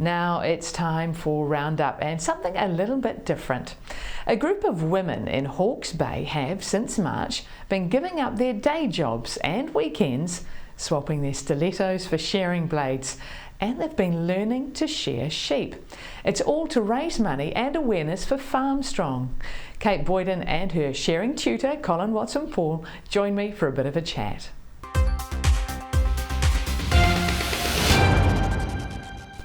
Now it's time for Roundup and something a little bit different. A group of women in Hawke's Bay have, since March, been giving up their day jobs and weekends, swapping their stilettos for shearing blades, and they've been learning to shear sheep. It's all to raise money and awareness for Farmstrong. Kate Boyden and her shearing tutor, Colin Watson-Paul, join me for a bit of a chat.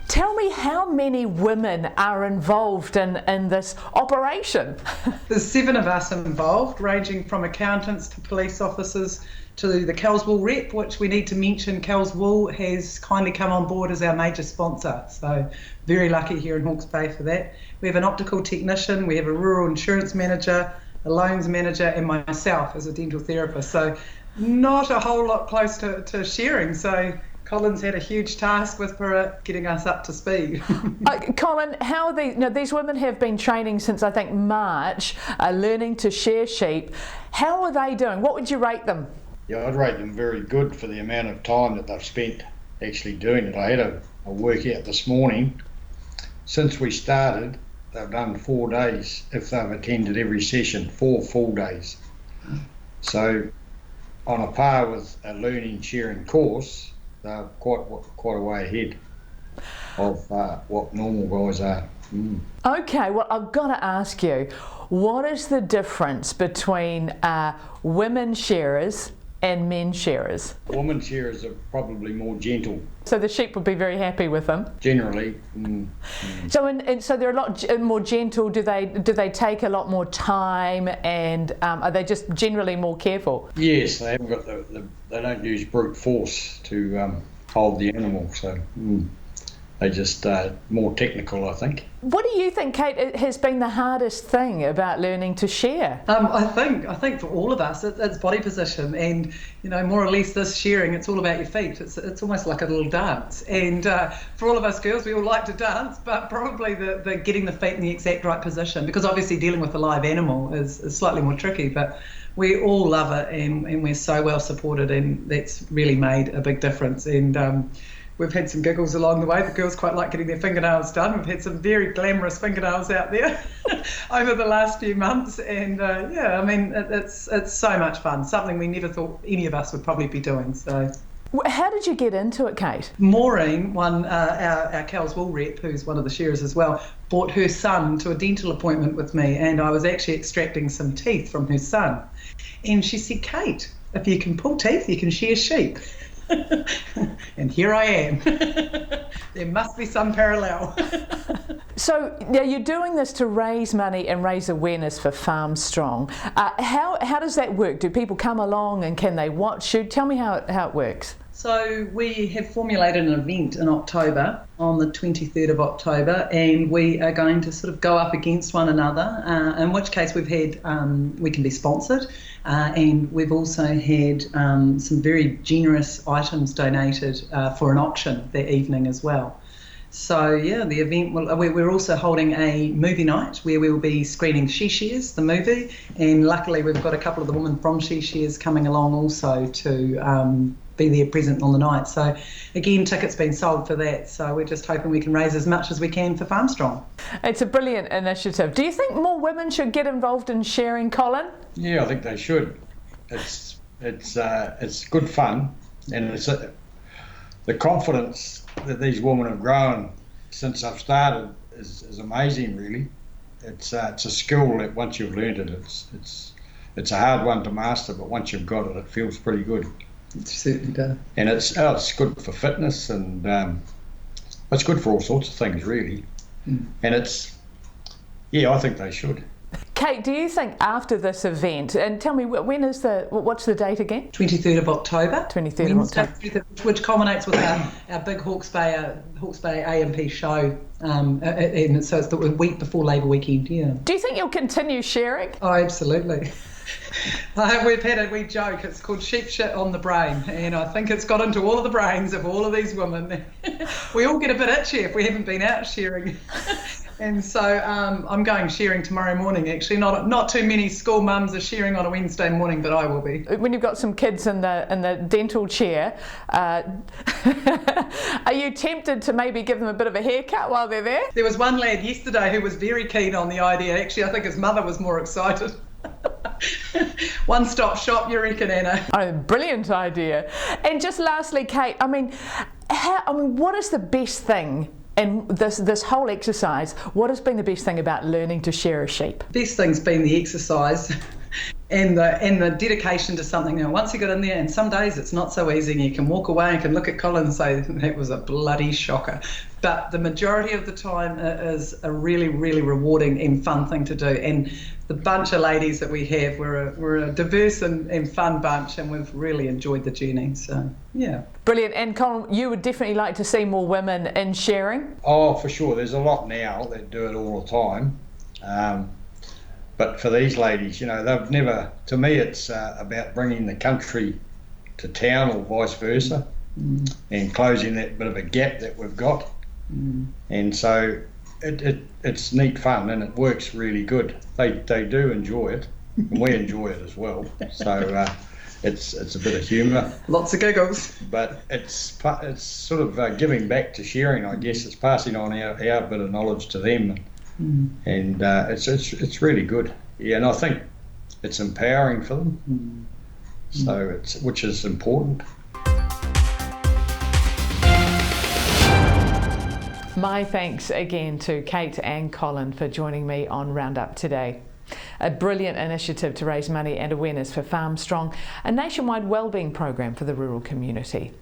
Tell me how many women are involved in this operation? There's 7 of us involved, ranging from accountants to police officers to the Cows Wool rep, which we need to mention. Cows Wool has kindly come on board as our major sponsor, so very lucky here in Hawke's Bay for that. We have an optical technician, we have a rural insurance manager, a loans manager, and myself as a dental therapist, so not a whole lot close to shearing. So Colin's had a huge task with getting us up to speed. Colin, how are these? These women have been training since I think March, learning to shear sheep. How are they doing? What would you rate them? Yeah, I'd rate them very good for the amount of time that they've spent actually doing it. I had a workout this morning. Since we started, they've done 4 days if they've attended every session, 4 full days. So on a par with a learning shearing course, they're quite a way ahead of what normal guys are. Okay, well, I've got to ask you, what is the difference between women shearers and men shearers? Women shearers are probably more gentle. So the sheep would be very happy with them? Generally. So they're a lot more gentle. Do they take a lot more time, and are they just generally more careful? Yes, they haven't got they don't use brute force to hold the animal, so they just more technical, I think. What do you think, Kate, has been the hardest thing about learning to shear? I think for all of us, it's body position, and more or less this shearing, it's all about your feet. It's almost like a little dance, and for all of us girls, we all like to dance, but probably the getting the feet in the exact right position, because obviously dealing with a live animal is slightly more tricky, but we all love it, and we're so well supported, and that's really made a big difference. And we've had some giggles along the way. The girls quite like getting their fingernails done. We've had some very glamorous fingernails out there over the last few months, and it's so much fun. Something we never thought any of us would probably be doing. So, how did you get into it, Kate? Maureen, our Cows Wool rep, who's one of the shearers as well, brought her son to a dental appointment with me, and I was actually extracting some teeth from her son, and she said, "Kate, if you can pull teeth, you can shear sheep." And here I am. There must be some parallel. So you're doing this to raise money and raise awareness for Farmstrong. How does that work? Do people come along and can they watch you? Tell me how it works. So we have formulated an event in October, on the 23rd of October, and we are going to sort of go up against one another, in which case we've had, we can be sponsored, and we've also had some very generous items donated for an auction that evening as well. So yeah, the event we're also holding a movie night where we will be screening She Shears, the movie, and luckily we've got a couple of the women from She Shears coming along also to be there present on the night. So again, tickets been sold for that, so we're just hoping we can raise as much as we can for Farmstrong. It's a brilliant initiative. Do you think more women should get involved in sharing, Colin? Yeah, I think they should. It's good fun, and it's the confidence that these women have grown since I've started is amazing, really. It's a skill that once you've learned it, it's a hard one to master, but once you've got it, it feels pretty good. It certainly does. And it's good for fitness, and it's good for all sorts of things, really. And I think they should. Kate, do you think after this event, and tell me, what's the date again? 23rd of October. 23rd of October. Which culminates with our big Hawke's Bay AMP show, and so it's the week before Labour weekend, yeah. Do you think you'll continue sharing? Oh, absolutely. We've had a wee joke, it's called sheep shit on the brain, and I think it's got into all of the brains of all of these women. We all get a bit itchy if we haven't been out sharing And so I'm going sharing tomorrow morning, actually. Not too many school mums are sharing on a Wednesday morning, but I will be. When you've got some kids in the dental chair, are you tempted to maybe give them a bit of a haircut while they're there? There was one lad yesterday who was very keen on the idea. Actually, I think his mother was more excited. One-stop shop, you reckon, Anna? Oh, brilliant idea. And just lastly, Kate, what is the best thing in this whole exercise? What has been the best thing about learning to shear a sheep? Best thing's been the exercise and the dedication to something. Now, once you get in there, and some days it's not so easy, and you can walk away and can look at Colin and say, that was a bloody shocker. But the majority of the time it is a really, really rewarding and fun thing to do. And the bunch of ladies that we have, we're a diverse and fun bunch, and we've really enjoyed the journey. So, yeah. Brilliant. And Colin, you would definitely like to see more women in shearing? Oh, for sure. There's a lot now that do it all the time. But for these ladies, they've never, to me, it's about bringing the country to town or vice versa, and closing that bit of a gap that we've got. And so it's neat fun, and it works really good. They do enjoy it, and we enjoy it as well. So it's a bit of humour, lots of giggles, but it's sort of giving back to sharing. I guess it's passing on our bit of knowledge to them, and it's really good. Yeah, and I think it's empowering for them. So which is important. My thanks again to Kate and Colin for joining me on Roundup today. A brilliant initiative to raise money and awareness for Farmstrong, a nationwide wellbeing program for the rural community.